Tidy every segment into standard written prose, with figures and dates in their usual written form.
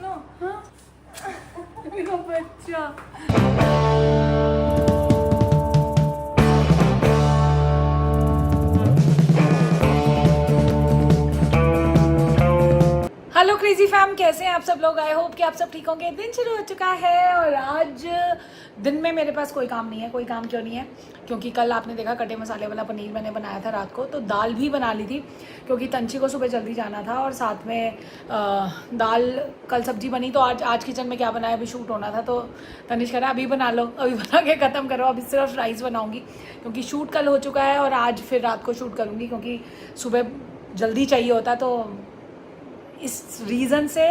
सुनो। हाँ मेरा बच्चा। हेलो क्रेजी फैम, कैसे हैं आप सब लोग। आई होप कि आप सब ठीक होंगे। दिन शुरू हो चुका है और आज दिन में मेरे पास कोई काम नहीं है। कोई काम क्यों नहीं है? क्योंकि कल आपने देखा कटे मसाले वाला पनीर मैंने बनाया था रात को, तो दाल भी बना ली थी क्योंकि तंची को सुबह जल्दी जाना था, और साथ में दाल कल सब्जी बनी। तो आज किचन में क्या बनाया, अभी शूट होना था तो तनिष कह रहा अभी बना लो, अभी बना के ख़त्म करो, अभी सिर्फ राइस बनाऊँगी क्योंकि शूट कल हो चुका है और आज फिर रात को शूट करूँगी क्योंकि सुबह जल्दी चाहिए होता। तो इस रीज़न से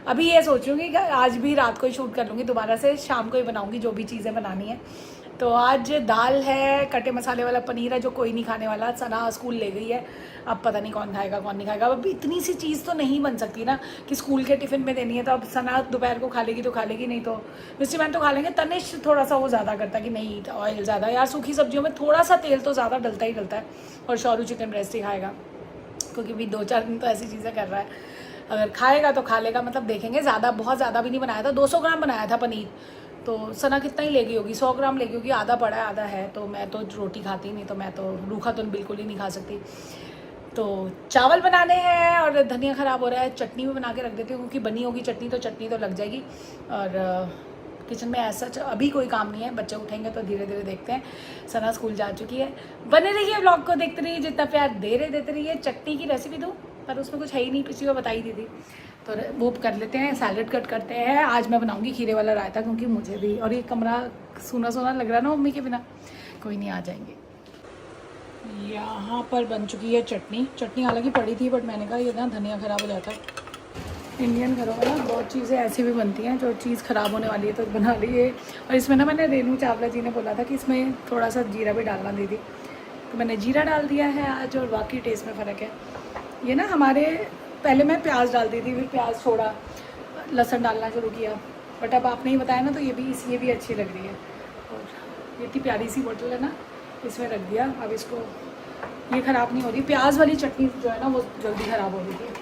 अभी ये सोच रही हूँ कि आज भी रात को ही शूट कर लूँगी, दोबारा से शाम को ही बनाऊँगी जो भी चीज़ें बनानी है। तो आज दाल है, कटे मसाले वाला पनीर है जो कोई नहीं खाने वाला। सना स्कूल ले गई है, अब पता नहीं कौन खाएगा कौन नहीं खाएगा। अब इतनी सी चीज़ तो नहीं बन सकती ना कि स्कूल के टिफ़िन में देनी है। तो अब सना दोपहर को खा लेगी तो खा लेगी, नहीं तो मिस्टी मैन तो खा लेंगे। तनिष थोड़ा सा वो ज़्यादा करता है कि नहीं ऑयल ज़्यादा, यार सूखी सब्जियों में थोड़ा सा तेल तो ज़्यादा डलता ही डलता है। और शौरू चिकन ब्रेस्ट ही खाएगा क्योंकि भी 2-4 दिन तो ऐसी चीज़ें कर रहा है। अगर खाएगा तो खा लेगा, मतलब देखेंगे। ज़्यादा बहुत ज़्यादा भी नहीं बनाया था, 200 ग्राम बनाया था पनीर। तो सना कितना ही लेगी होगी, 100 ग्राम लेगी होगी। आधा पड़ा है आधा है, तो मैं तो रोटी खाती नहीं, तो मैं तो रूखा तो बिल्कुल ही नहीं खा सकती। तो चावल बनाने हैं और धनिया ख़राब हो रहा है, चटनी भी बना के रख देती हूँ क्योंकि बनी होगी चटनी तो लग जाएगी। और किचन में ऐसा अभी कोई काम नहीं है, बच्चे उठेंगे तो धीरे धीरे देखते हैं। सना स्कूल जा चुकी है। बने रहिए व्लॉग को देखते रहिए, जितना प्यार दे रहे देते रहिए। चटनी की रेसिपी दूँ पर उसमें कुछ है ही नहीं, पिछली बार बताई दी थी। तो वो कर लेते हैं, सैलड कट करते हैं। आज मैं बनाऊंगी खीरे वाला रायता क्योंकि मुझे भी, और ये कमरा सूना सूना लग रहा है ना मम्मी के बिना। कोई नहीं, आ जाएंगे। यहाँ पर बन चुकी है चटनी हालांकि पड़ी थी बट मैंने कहा ये ना धनिया ख़राब हो जाता है। इंडियन घरों में ना बहुत चीज़ें ऐसी भी बनती हैं जो चीज़ ख़राब होने वाली है तो बना ली है। और इसमें ना मैंने रेनू चावला जी ने बोला था कि इसमें थोड़ा सा जीरा भी डालना दीदी, तो मैंने जीरा डाल दिया है आज। और बाकी टेस्ट में फ़र्क है। ये ना हमारे पहले मैं प्याज डालती थी, फिर प्याज छोड़ा, लहसुन डालना शुरू किया, बट अब आपने ही बताया ना तो ये भी अच्छी लग रही है। और ये इतनी प्यारी सी बोतल है ना, इसमें रख दिया। अब इसको, ये ख़राब नहीं हो रही। प्याज वाली चटनी जो है ना वो जल्दी ख़राब हो रही थी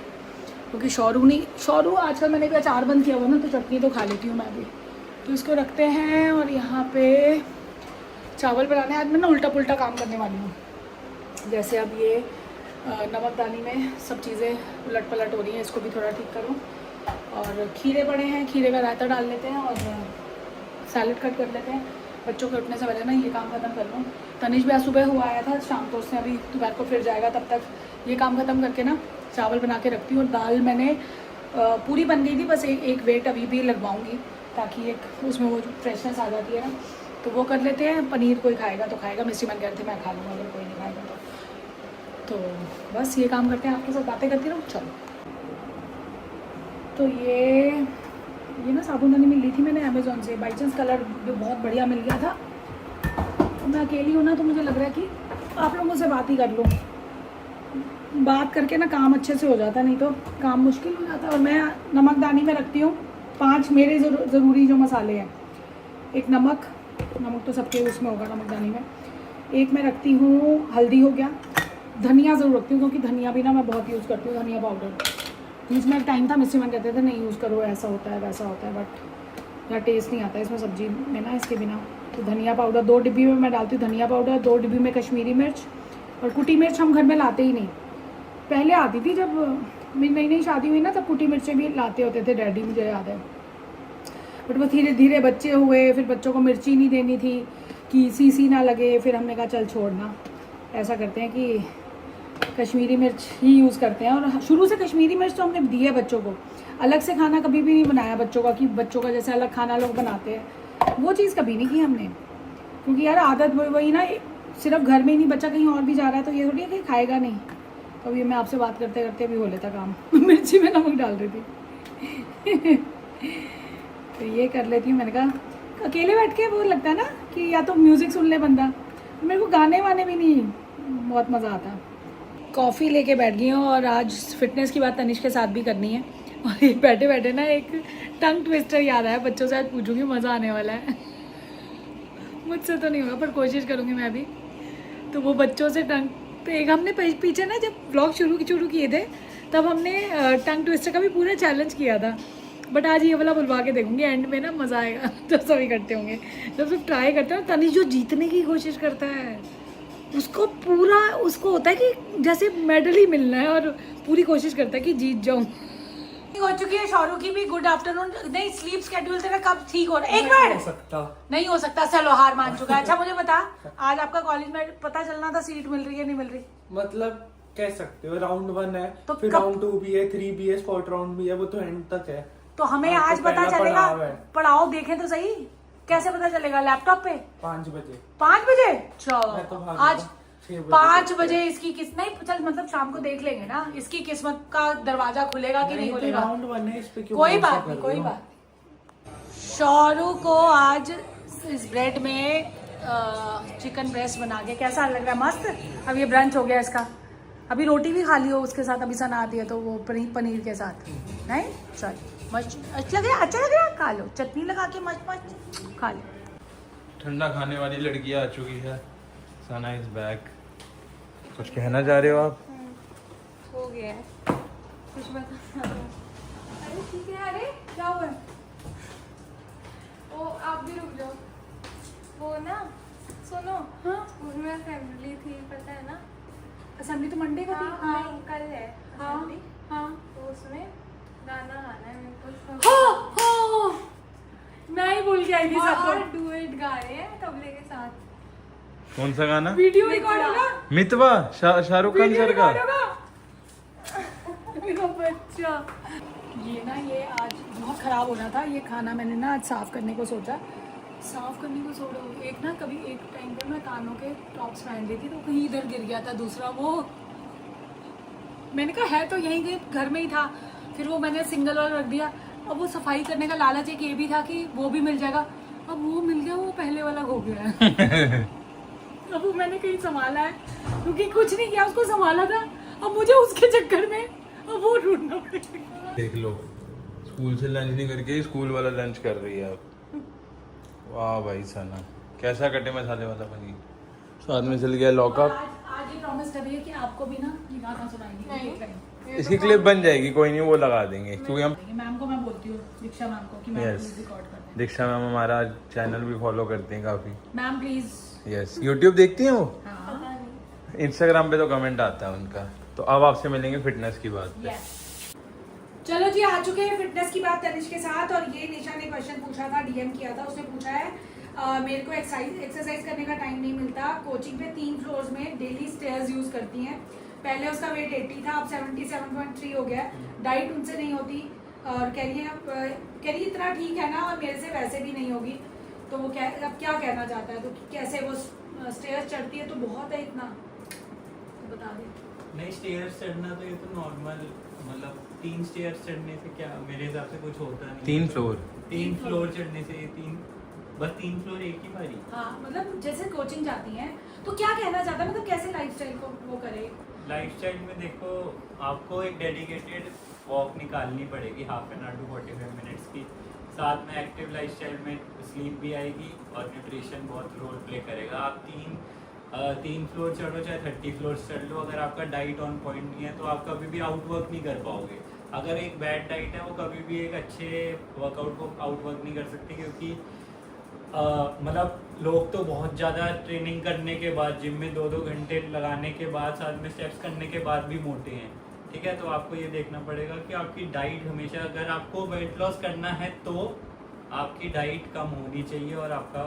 क्योंकि शौरू आजकल मैंने भी अचार बंद किया हुआ ना, तो चटनी तो खा लेती हूँ मैं भी। तो इसको रखते हैं और यहाँ पे चावल बनाने। आज मैं ना उल्टा पुल्टा काम करने वाली हूँ। जैसे अब ये नमकदानी में सब चीज़ें उलट पलट हो रही हैं, इसको भी थोड़ा ठीक करूँ। और खीरे पड़े हैं, खीरे का रायता डाल लेते हैं और सैलड कट कर लेते हैं। बच्चों के उठने से पहले ना ये काम ख़त्म कर लूँ। तनिष भी आज सुबह हुआ आया था शाम को, उसने अभी दोपहर को फिर जाएगा, तब तक ये काम ख़त्म करके ना चावल बना के रखती हूँ। और दाल मैंने पूरी बन गई थी, बस एक वेट अभी भी लगवाऊँगी ताकि एक उसमें वो फ्रेशनेस आ जाती है ना, तो वो कर लेते हैं। पनीर कोई खाएगा तो खाएगा, मिस्टी मन कहते मैं खा लूँगा, अगर कोई नहीं खाएगा तो बस ये काम करते हैं। आपके साथ बातें करती रहूँ। चलो, तो ये ना साबुनदानी मिली थी मैंने अमेज़ॉन से, बाई चांस कलर जो बहुत बढ़िया मिल गया था। मैं अकेली हूँ ना तो मुझे लग रहा है कि आप लोगों से बात ही कर लूँ। बात करके ना काम अच्छे से हो जाता, नहीं तो काम मुश्किल हो जाता है। और मैं नमकदानी में रखती हूँ 5 मेरे ज़रूरी जो मसाले हैं। एक नमक तो सबके उसमें होगा नमकदानी में। एक मैं रखती हूँ हल्दी, हो गया। धनिया ज़रूर रखती हूँ क्योंकि धनिया भी ना मैं बहुत यूज़ करती हूँ, धनिया पाउडर। इसमें एक टाइम था मिस्टी मन कहते थे नहीं यूज़ करो, ऐसा होता है वैसा होता है, बट यार टेस्ट नहीं आता इसमें सब्जी में ना इसके बिना। तो धनिया पाउडर 2 डिब्बी में मैं डालती हूँ, धनिया पाउडर 2 डिब्बी में कश्मीरी मिर्च। और कुटी मिर्च हम घर में लाते ही नहीं, पहले आती थी जब मेरी नई नई शादी हुई ना, तब कुटी मिर्चें भी लाते होते थे डैडी, मुझे याद है। बट वो धीरे धीरे बच्चे हुए, फिर बच्चों को मिर्ची नहीं देनी थी कि सीसी ना लगे, फिर हमने कहा चल छोड़ना, ऐसा करते हैं कि कश्मीरी मिर्च ही यूज़ करते हैं। और शुरू से कश्मीरी मिर्च तो हमने दी है बच्चों को। अलग से खाना कभी भी नहीं बनाया बच्चों का कि बच्चों का जैसे अलग खाना लोग बनाते हैं, वो चीज़ कभी नहीं की हमने। क्योंकि यार आदत वही ना, सिर्फ घर में ही नहीं, बच्चा कहीं और भी जा रहा है तो ये थोड़ी है कि खाएगा नहीं। तो ये मैं आपसे बात करते करते भी हो लेता काम। मिर्ची में नमक डाल रही थी। तो ये कर लेती हूँ। मैंने कहा अकेले बैठ के वो लगता है ना कि या तो म्यूज़िक सुन ले बंदा, मेरे को गाने वाने भी नहीं बहुत मज़ा आता। कॉफ़ी लेके बैठ गई हूँ और आज फिटनेस की बात तनिष के साथ भी करनी है। और ये बैठे बैठे ना एक टंग ट्विस्टर याद आया, बच्चों से आज पूछूंगी, मज़ा आने वाला है। मुझसे तो नहीं होगा पर कोशिश करूँगी मैं भी। तो वो बच्चों से टंग, तो एक हमने पीछे ना जब व्लॉग शुरू किए थे तब हमने टंग ट्विस्टर का भी पूरा चैलेंज किया था। बट आज ये वाला बुलवा के देखूंगी, एंड में ना मज़ा आएगा जब सभी इकट्ठे होंगे, जब सब ट्राई करते हैं। तनिष जो जीतने की कोशिश करता है उसको पूरा उसको होता है कि जैसे मेडल ही मिलना है, और पूरी कोशिश करता है कि जीत जाऊं। हो चुकी है शाहरुख की भी। Good afternoon. नहीं, स्लीप शेड्यूल तेरा कब ठीक हो रहा है? एक मिनट, नहीं हो सकता। चलो हार मान चुका है। अच्छा मुझे बता, आज आपका कॉलेज में पता चलना था सीट मिल रही है नहीं मिल रही? मतलब कह सकते हो राउंड 1 है, तो फिर राउंड 2 भी है, 3 भी है, स्पॉट राउंड भी है, वो तो एंड तक है। तो हमें आज पता चलेगा? पढ़ाओ, देखें तो सही, कैसे पता चलेगा? लैपटॉप पे 5 बजे। 5 बजे? मैं तो चलो आज 5 बजे इसकी किस नहीं, चल मतलब शाम को देख लेंगे ना, इसकी किस्मत का दरवाजा खुलेगा कि नहीं खुलेगा। राउंड 1 है, इस पे क्यों कोई बात नहीं, कोई बात। शाहरुख को आज इस ब्रेड में चिकन ब्रेस्ट बना के कैसा लग रहा है? मस्त। अब ये ब्रंच हो गया इसका। अभी रोटी भी खा ली हो उसके साथ, अभी सना दिया तो वो पनीर के साथ। नहीं चल, मस्त अच्छा लग रहा है, अच्छा लग रहा है। खा लो, चटनी लगा के मस्त मस्त खा लो। ठंडा खाने वाली लड़कियां आ चुकी है। Sana is back. कुछ कहना चाह रहे हो आप? हो गया है कुछ बता। अरे ठीक है। अरे क्या हुआ? वो आप भी रुक जाओ। वो ना सुनो, हाँ? स्कूल में असेंबली थी, पता है ना? असेंबली तो मंडे को थी। हाँ नहीं, कल है हाँ असेंबली। हाँ तो उसमें गाना गाना है मेरे को। हाँ हाँ, मैं ही भूल के आई थी और सबको। डुएट गा रहे हैं तबले के साथ। कौन सा गाना? वीडियो रिकॉर्ड होगा, मितवा शाहरुख खान वीडियो सर का। रिकॉर्ड होगा। मेरा बच्चा, ये ना ये आज बहुत ख़राब हो रहा था ये खाना। मैंने ना आज साफ़ करने को सोचा, साफ़ करने को छोड़ो। एक ना कभी एक टाइम पर मैं कानों के टॉप्स पहन रही थी तो कहीं इधर गिर गया था दूसरा। वो मैंने कहा है तो यहीं के घर में ही था, फिर वो मैंने सिंगल वाला रख दिया। अब वो सफाई करने का लालच एक ये भी था कि वो भी मिल जाएगा, अब वो मिल गया, वो पहले वाला हो गया है। अब वो मैंने कहीं संभाला है, क्योंकि कुछ नहीं किया, उसको संभाला था। अब मुझे उसके चक्कर में अब वो ढूंढना पड़ेगा। देख लो, स्कूल से लंच नहीं करके स्कूल वाला लंच कर रही है अब। वाह भाई सना, कैसा कटे मसाले वाला पनीर, स्वाद में चल गया लॉकअप। आज ये प्रॉमिस कर रही है कि आपको भी ना ये गाना सुनाएंगे। नहीं। देख लेंगे। इसकी क्लिप बन जाएगी, कोई नहीं, वो लगा देंगे क्योंकि हम मैम को मैं बोलती हूँ, दीक्षा मैम को, कि मैम Yes. प्लीज रिकॉर्ड कर दें। दीक्षा मैम हमारा चैनल भी फॉलो करते हैं काफी। Ma'am please. यस, यूट्यूब देखती हैं वो, हाँ पता नहीं। इंस्टाग्राम पे तो कमेंट आता है उनका। तो अब आपसे मिलेंगे फिटनेस की बात पे। यस। चलो जी, आ चुके हैं फिटनेस की बात तनिष के साथ। और ये निशा ने क्वेश्चन पूछा था, डीएम किया था, उसने पूछा है मेरे को एक्सरसाइज करने का टाइम नहीं मिलता। कोचिंग पे 3 फ्लोर्स में डेली स्टेयर्स यूज करती हैं। पहले उसका वेट 80 था, अब 77.3 हो गया। डाइट उनसे नहीं होती, और कह रही है इतना ठीक है ना, और मेरे से वैसे भी नहीं होगी। तो वो अब क्या कहना चाहता है, तो कैसे वो स्टेयर्स चढ़ती है तो बहुत है इतना, तो बता दे। नहीं, स्टेयर्स चढ़ना तो ये तो नॉर्मल, मतलब 3 स्टेयर्स चढ़ने से क्या मेरे हिसाब से कुछ होता नहीं। 3 फ्लोर 3 फ्लोर चढ़ने से बस 3 फ्लोर एक ही बारी। हाँ, मतलब जैसे कोचिंग जाती हैं तो क्या कहना चाहता है, मतलब कैसे लाइफस्टाइल को वो करे? लाइफस्टाइल में देखो, आपको एक डेडिकेटेड वॉक निकालनी पड़ेगी, half an hour to 45 minutes की। साथ में एक्टिव लाइफस्टाइल में स्लीप भी आएगी और न्यूट्रिशन बहुत रोल प्ले करेगा। आप 3 फ्लोर चढ़ो चाहे 30 फ्लोर चढ़ लो, अगर आपका डाइट ऑन पॉइंट नहीं है तो आप कभी भी आउटवर्क नहीं कर पाओगे। अगर एक बैड डाइट है वो कभी भी एक अच्छे वर्कआउट को आउटवर्क नहीं कर सकती, क्योंकि मतलब लोग तो बहुत ज़्यादा ट्रेनिंग करने के बाद, जिम में 2-2 घंटे लगाने के बाद, साथ में स्टेप्स करने के बाद भी मोटे हैं। ठीक है, तो आपको ये देखना पड़ेगा कि आपकी डाइट हमेशा, अगर आपको वेट लॉस करना है तो आपकी डाइट कम होनी चाहिए, और आपका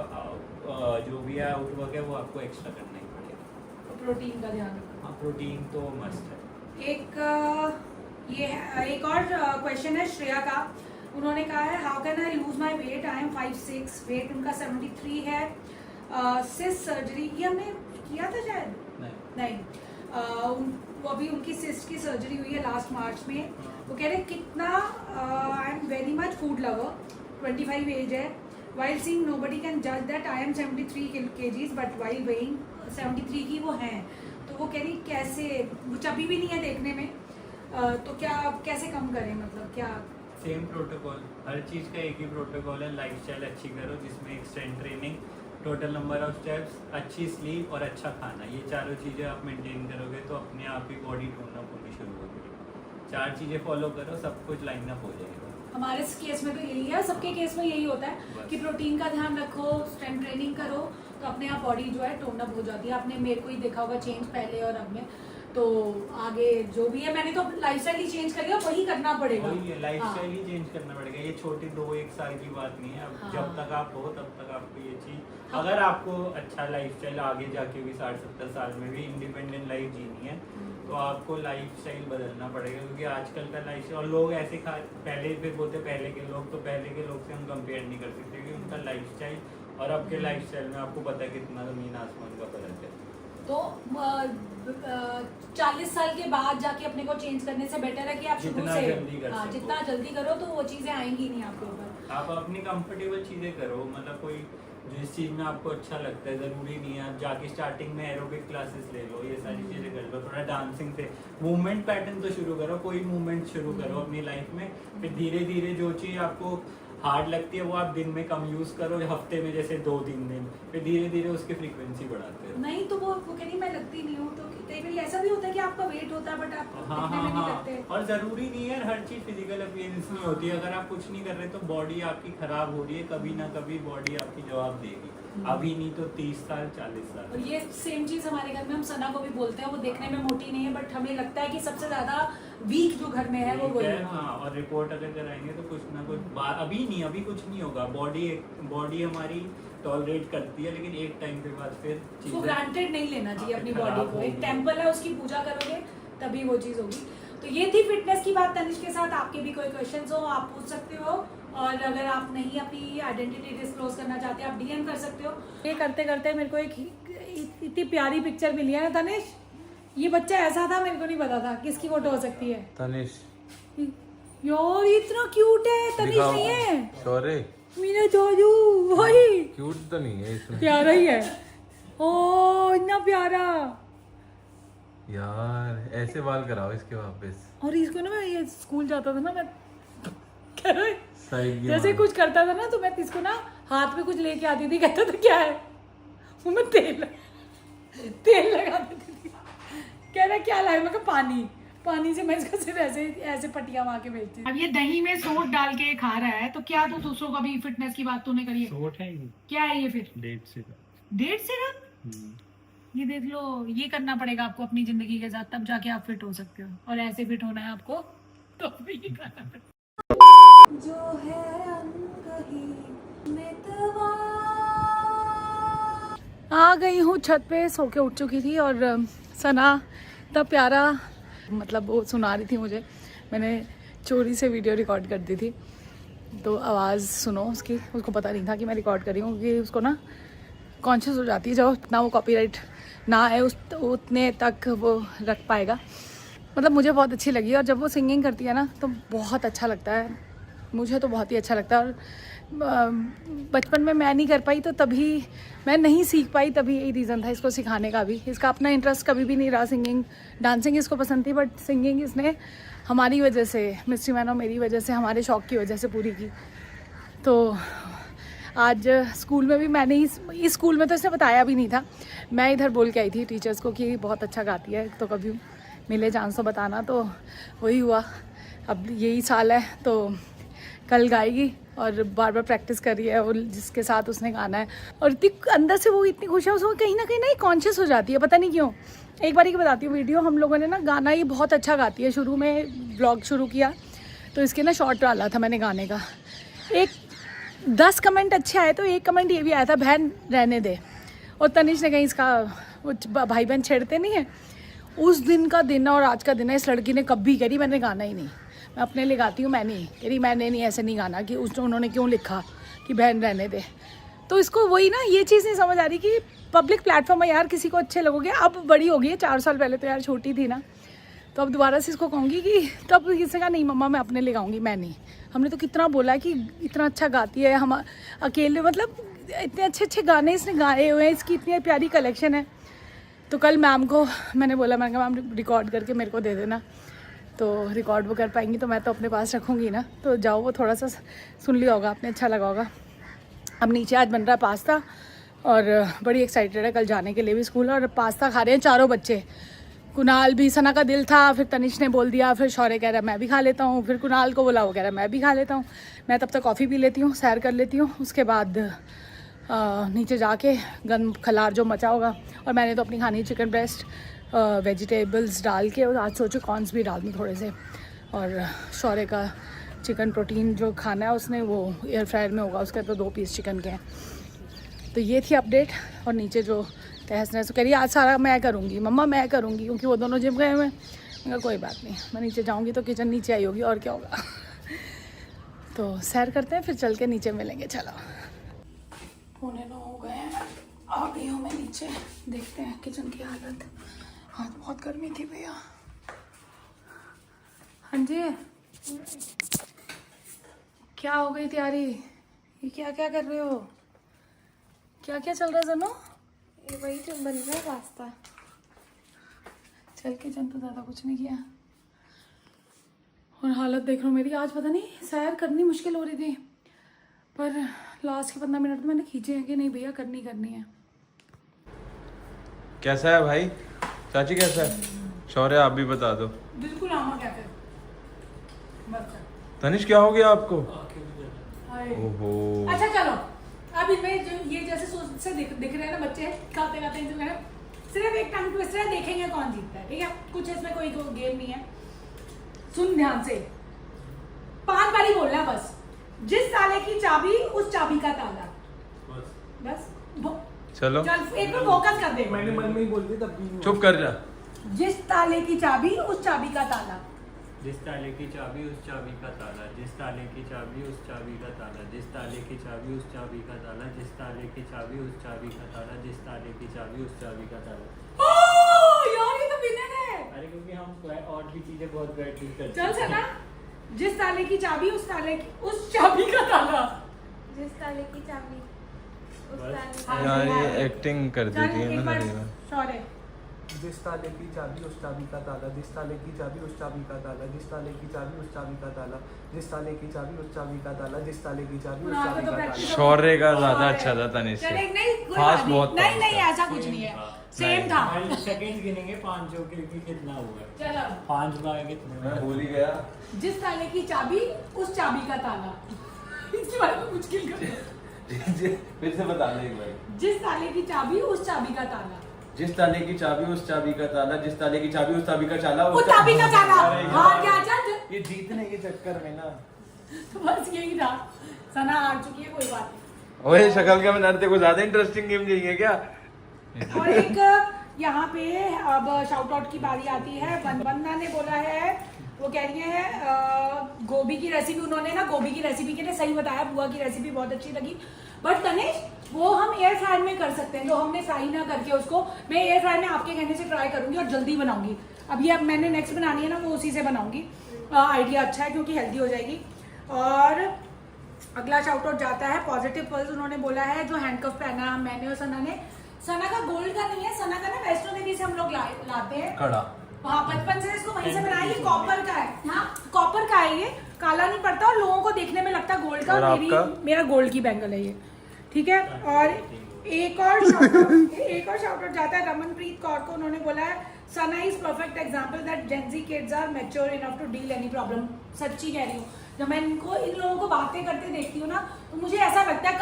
जो भी है आउटवर्क है वो आपको एक्स्ट्रा करना ही पड़ेगा। तो प्रोटीन का ध्यान रखो। हाँ, प्रोटीन तो मस्ट है। एक और क्वेश्चन है श्रेया का। उन्होंने कहा है, how can I lose my weight, I am 5'6", weight उनका 73 है। सिस्ट सर्जरी ये हमने किया था शायद, नहीं। वो अभी उनकी सिस्ट की सर्जरी हुई है लास्ट मार्च में। वो कह रहे कितना, I am very much food lover, 25 age है। वाइल सीइंग नोबडी कैन जज that I am 73 kgs, but while weighing 73 की वो हैं। तो वो कह रही कैसे, वो चबी भी नहीं है देखने में, तो क्या कैसे कम करें, मतलब क्या? सेम प्रोटोकॉल, हर चीज़ का एक ही प्रोटोकॉल है। लाइफस्टाइल अच्छी करो, जिसमें एक strength training, total number of steps, अच्छी स्लीप और अच्छा खाना, ये चारों चीज़ें आप मेंटेन करोगे तो अपने आप ही बॉडी टोन अप होनी शुरू होगी। 4 चीज़ें फॉलो करो, सब कुछ लाइन अप हो जाएगा। हमारे केस में तो यही है, सबके केस में यही होता है कि प्रोटीन का ध्यान रखो, स्ट्रेंथ ट्रेनिंग करो, तो अपने आप बॉडी जो है टोन अप हो जाती है। आपने मेरे को ही देखा होगा चेंज पहले और अब में, तो आगे जो भी है मैंने तो लाइफस्टाइल ही चेंज करी और वही करना पड़ेगा। लाइफस्टाइल ही चेंज करना पड़ेगा, ये छोटी 2-1 साल की बात नहीं है। अब जब तक आप हो तब तक आपको ये चीज, अगर आपको अच्छा लाइफस्टाइल आगे जाके भी 60-70 साल में भी इंडिपेंडेंट लाइफ जीनी है तो आपको लाइफस्टाइल बदलना पड़ेगा, क्योंकि आजकल का लाइफस्टाइल, और लोग ऐसे पहले फिर बोलते पहले के लोग, तो पहले के लोग से हम कंपेयर नहीं कर सकते, क्योंकि उनका लाइफस्टाइल और अब के लाइफस्टाइल में आपको पता है कितना ज़मीन आसमान का फर्क है। तो 40 साल के बाद जाके अपने को चेंज करने से बेटर है कि आप शुरू जितना से जल्दी कर सको। जितना जल्दी करो तो वो चीज़ें आएंगी नहीं आपके ऊपर। आप अपनी कंफर्टेबल चीज़ें करो, मतलब कोई जिस चीज़ में आपको अच्छा लगता है, ज़रूरी नहीं है आप जाके स्टार्टिंग में एरोबिक क्लासेस ले लो, ये सारी चीज़ें कर लो, थोड़ा डांसिंग से मूवमेंट पैटर्न तो शुरू करो, कोई मूवमेंट शुरू करो अपनी लाइफ में, फिर धीरे धीरे जो चीज़ आपको हार्ड लगती है वो आप दिन में कम यूज़ करो, हफ्ते में जैसे 2-3 दिन, फिर धीरे धीरे उसकी फ्रीक्वेंसी बढ़ाते हो। नहीं तो वो कह रही मैं लगती नहीं हूँ, तो कई बार ऐसा भी होता है कि आपका वेट होता है बट आप दिखने में नहीं लगते। और ज़रूरी नहीं है हर चीज़ फिजिकल अपीयरेंस नहीं होती है, अगर आप कुछ नहीं कर रहे तो बॉडी आपकी खराब हो रही है, कभी ना कभी बॉडी आपकी जवाब देगी, अभी नहीं तो 30 साल 40 साल। और ये सेम चीज़ हमारे घर में हम सना को भी बोलते हैं, वो देखने में मोटी नहीं है बट हमें लगता है कि सबसे ज़्यादा वीक जो घर में है वो वही है। हाँ, और रिपोर्ट अगर कराएंगे तो कुछ ना कुछ अभी नहीं, अभी कुछ नहीं होगा, बॉडी हमारी टॉलरेट करती है, लेकिन एक टाइम के बाद फिर उसको ग्रांटेड नहीं लेना चाहिए अपनी बॉडी को, एक टेम्पल है उसकी पूजा करोगे तभी वो चीज़ होगी। तो ये थी फिटनेस की बात तनिष के साथ। आपके भी कोई क्वेश्चंस हो आप पूछ सकते हो, और अगर आप नहीं अपनी आइडेंटिटी डिस्क्लोज करना चाहते आप डीएम कर सकते हो। ये करते करते मेरे को एक इतनी प्यारी पिक्चर मिली है ना तनिष, ये बच्चा ऐसा था मेरे को नहीं पता था किसकी फोटो हो सकती है। तनिष यार इतना क्यूट है, तनिष नहीं है, सॉरी मेरा जादू भाई, क्यूट तो नहीं है इसमें, प्यारा ही है। ओ इतना प्यारा यार, ऐसे बाल कराओ इसके वापस। और इसको ना मैं ये स्कूल जाता था ना, मैं कह रहा है सही जैसे कुछ करता था ना तो मैं इसको ना हाथ में कुछ लेके आती थी, कहता था क्या है, वो मैं तेल लगा देती थी, कह रहा क्या लाए, मैं कहा पानी से मैं इसको सिर्फ ऐसे पट्टियां मार के भेजती। अब ये दही में सोट डाल के खा रहा है, तो क्या तू दूसरों को भी फिटनेस की बात तूने करी है? सोट है क्या है ये फिर? Date syrup. ये देख लो, ये करना पड़ेगा आपको अपनी जिंदगी के साथ, तब जाके आप फिट हो सकते हो, और ऐसे फिट होना है आपको तो भी ये करना पड़ेगा। जो है आ गई हूँ छत पे, सो के उठ चुकी थी, और सना इतना प्यारा, मतलब वो सुना रही थी मुझे, मैंने चोरी से वीडियो रिकॉर्ड कर दी थी, तो आवाज़ सुनो उसकी, उसको पता नहीं था कि मैं रिकॉर्ड कर रही हूँ, कि उसको ना कॉन्शियस हो जाती है जब इतना वो कॉपीराइट ना है उतने तक वो रख पाएगा। मतलब मुझे बहुत अच्छी लगी, और जब वो सिंगिंग करती है ना तो बहुत अच्छा लगता है, मुझे तो बहुत ही अच्छा लगता है। और बचपन में मैं नहीं कर पाई, तो तभी मैं नहीं सीख पाई, तभी यही रीज़न था इसको सिखाने का भी। इसका अपना इंटरेस्ट कभी भी नहीं रहा सिंगिंग, डांसिंग इसको पसंद थी, बट सिंगिंग इसने हमारी वजह से, मिस्ट्री मैन और मेरी वजह से, हमारे शौक़ की वजह से पूरी की। तो आज स्कूल में भी मैंने इस स्कूल में तो इसने बताया भी नहीं था, मैं इधर बोल के आई थी टीचर्स को कि बहुत अच्छा गाती है, तो कभी मिले चांस तो बताना, तो वही हुआ। अब यही साल है तो कल गाएगी, और बार बार प्रैक्टिस कर रही है, और जिसके साथ उसने गाना है, और इतनी अंदर से वो इतनी खुश है, उसको कहीं ना कॉन्शियस हो जाती है, पता नहीं क्यों। एक बार की बताती हूँ वीडियो, हम लोगों ने ना गाना, ये बहुत अच्छा गाती है, शुरू में व्लॉग शुरू किया तो इसके ना शॉर्ट डाला था मैंने गाने का, 10 कमेंट अच्छे आए, तो एक कमेंट ये भी आया था, बहन रहने दे। और तनिष ने कहीं इसका वो भाई बहन छेड़ते नहीं है, उस दिन का दिन और आज का दिन है, इस लड़की ने कभी करी मैंने गाना ही नहीं, मैं अपने लिए गाती हूँ, मैंने कह रही मैंने नहीं, ऐसे नहीं गाना, कि उन्होंने क्यों लिखा कि बहन रहने दे। तो इसको वही ना, ये चीज़ नहीं समझ आ रही कि पब्लिक प्लेटफॉर्म है यार, किसी को अच्छे लगोगे। अब बड़ी हो गई है, 4 साल पहले तो यार छोटी थी ना, तो अब दोबारा से इसको कहूँगी कि, तब किसी का नहीं मम्मा मैं अपने लिए गाऊँगी, मैं नहीं। हमने तो कितना बोला कि इतना अच्छा गाती है, हम अकेले, मतलब इतने अच्छे गाने इसने गाए हुए हैं, इसकी इतनी प्यारी कलेक्शन है। तो कल मैम को मैंने बोला, मैंने कहा मैम रिकॉर्ड करके मेरे को दे देना, तो रिकॉर्ड वो कर पाएंगी तो मैं तो अपने पास रखूँगी ना, तो जाओ वो थोड़ा सा सुन लिया होगा आपने, अच्छा लगा होगा। अब नीचे आज बन रहा है पास्ता, और बड़ी एक्साइटेड है कल जाने के लिए भी स्कूल, और पास्ता खा रहे हैं चारों बच्चे, कुणाल भी, सना का दिल था, फिर तनिष ने बोल दिया, फिर शौर्य कह रहा मैं भी खा लेता हूँ, फिर कुणाल को बोला, वो कह रहा मैं भी खा लेता हूँ। मैं तब तक कॉफ़ी पी लेती हूँ, सैर कर लेती हूँ, उसके बाद नीचे जाके गंद खलार जो मचा होगा। और मैंने तो अपनी खानी चिकन ब्रेस्ट वेजिटेबल्स डाल के, और आज सोचो कॉर्न्स भी डाल दूँ थोड़े से। और शौर्य का चिकन प्रोटीन जो खाना है उसने, वो एयर फ्रायर में होगा, उसके तो 2 पीस चिकन के हैं। तो ये थी अपडेट। और नीचे जो तहस नहस कह रही आज सारा मैं करूँगी, मम्मा मैं करूँगी, क्योंकि वो दोनों जिम गए हुए हैं। मैंने कहा कोई बात नहीं, मैं नीचे जाऊँगी तो किचन नीचे आई होगी, और क्या होगा। तो सैर करते हैं, फिर चल के नीचे मिलेंगे। चलो 9:15 हो गए हैं, आ गई हूँ मैं नीचे। देखते हैं किचन की हालत। आज बहुत गर्मी थी भैया। हाँ जी, क्या हो गई तैयारी? ये क्या क्या कर रहे हो? क्या क्या चल रहा है जनो? ये वही जो बन रहा है पास्ता। चल किचन तो ज़्यादा कुछ नहीं किया। और हालत देख रहा हूँ मेरी। आज पता नहीं सैर करनी मुश्किल हो रही थी, पर लास्ट के 15 मिनट में मैंने खींचे हैं कि नहीं भैया करनी है। कैसा है भाई? चाची कैसा है? शौर्य आप भी बता दो। बिल्कुल आमा क्या कर। तनिष क्या हो गया आपको? ओहो। अच्छा चलो, अब इनमें जो ये जैसे से दिख रहे हैं ना बच्चे खाते खाते इनसे सिर्फ एक टंग ट्विस्टर है, देखेंगे कौन जीतता है। ठीक है, कुछ इसमें कोई गेम नहीं है। सुन ध्यान से, 5 बारी बोलना है बस। जिस ताले की चाबी उस चाबी का ताला। बस चलो चल एक बार फोकस कर दे। मैंने मन में ही बोल दी तब भी चुप कर जा। जिस ताले की चाबी उस चाबी का ताला। जिस ताले की चाबी उस चाबी का ताला, जिस ताले की चाबी उस चाबी का ताला, जिस ताले की चाबी उस चाबी का ताला, जिस ताले की चाबी उस चाबी का ताला, जिस ताले की चाबी उस चाबी का ताला। यार ये तो विनर है। अरे क्योंकि हम और भी चीजें बहुत प्रैक्टिस करते चल सना, जिस ताले की चाबी उस ताले की उस चाबी का ताला। जिस ताले की चाबी उस ताले हाँ, यार हाँ। ये एक्टिंग कर चल देती है एक ना बार तकरीबन। सॉरी। जिस ताले की चाबी उस चाबी का ताला, जिस ताले की चाबी उस चाबी का ताला, जिस ताले की चाबी उस चाबी का ताला, जिस ताले की चाबी उस चाबी का ताला, जिस ताले की चाबी उस चाबी का ताला। शौर्य का ज्यादा अच्छा था तनिष चल से। एक नहीं कोई फास्ट बात नहीं। बहुत था नहीं नहीं उसका। ऐसा कुछ नहीं है, सेम था। सेकंड गिनेंगे 5 जो कि कितना हुआ। चलो 5 बार कितने मैं भूल ही गया। जिस ताले की चाबी उस चाबी का ताला। इसके बारे में मुश्किल कर। फिर से बता दे एक बार। जिस ताले की चाबी उस चाबी का ताला। जिस ताले की चाबी उस चाबी का ताला, जिस ताले की चाबी उस चाबी का चाला, उस चाबी का ताला। अरे हाँ यार, क्या चल। ये जीतने के चक्कर में ना। तो बस यही था। सना हार चुकी है, कोई बात नहीं। ओए शक्ल का बना तेरे को ज्यादा इंटरेस्टिंग गेम चाहिए क्या? और एक यहाँ पे अब शाउट आउट की बारी आती है। वंदना ने बोला है, वो कह रही है गोभी की रेसिपी, उन्होंने ना गोभी की रेसिपी के लिए सही बताया, बुआ की रेसिपी बहुत अच्छी लगी। बट तनिष वो हम एयर फ्रायर में कर सकते हैं, तो हमने फ्राई ना करके उसको मैं एयर फ्रायर में आपके कहने से ट्राई करूंगी और जल्दी बनाऊंगी। अभी अब मैंने नेक्स्ट बनानी है ना, वो उसी से बनाऊंगी। आइडिया अच्छा है क्योंकि हेल्दी हो जाएगी। और अगला शाउट आउट जाता है पॉजिटिव पल्स। उन्होंने बोला है जो हैंडकफ पहना मैंने और सना ने, सना का गोल्ड का नहीं है, सना का ना वैष्णो देवी से हम लोग लाते हैं कड़ा। हाँ बचपन से इसको वहीं से बनाया। ये कॉपर का है। हाँ कॉपर का है, ये काला नहीं पड़ता और लोगों को देखने में लगता है गोल्ड का। और मेरा गोल्ड की बैंगल है ये, ठीक है। और एक और शाउट आउट जाता है रमनप्रीत कौर को। उन्होंने बोला है Sana is perfect example that Gen Z kids are mature enough to deal any problem. सच्ची कह रही हूँ, जब मैं इन लोगों को बातें करते देखती हूँ ना, तो मुझे ऐसा लगता है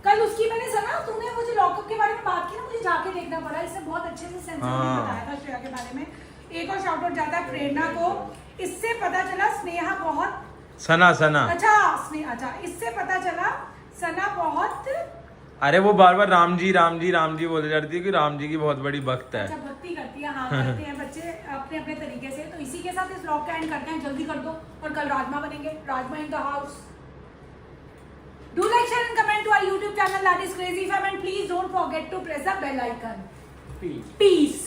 कल उसकी मैंने सना तुमने मुझे लॉकअप के बारे में बात की ना, मुझे जाके देखना पड़ा। इसने बहुत अच्छे से सेंसिटिव बताया था श्रेया के बारे में। एक और शाउट आउट जाता है प्रेरणा को। इससे पता चला स्नेहा बहुत सना अच्छा इससे पता चला सना बहुत अरे वो बार बार राम जी बोले जाती है कि राम जी की बहुत बड़ी भक्त है। अच्छा भक्ति करती है। हाँ करते हैं बच्चे अपने अपने तरीके से। तो इसी के साथ इस व्लॉग का एंड करते हैं, जल्दी कर दो। और कल राजमा बनेंगे, rajma in the house. Do like, share and comment to our YouTube channel that is Crazy Fam, and please don't forget to press the bell icon. Peace. Peace.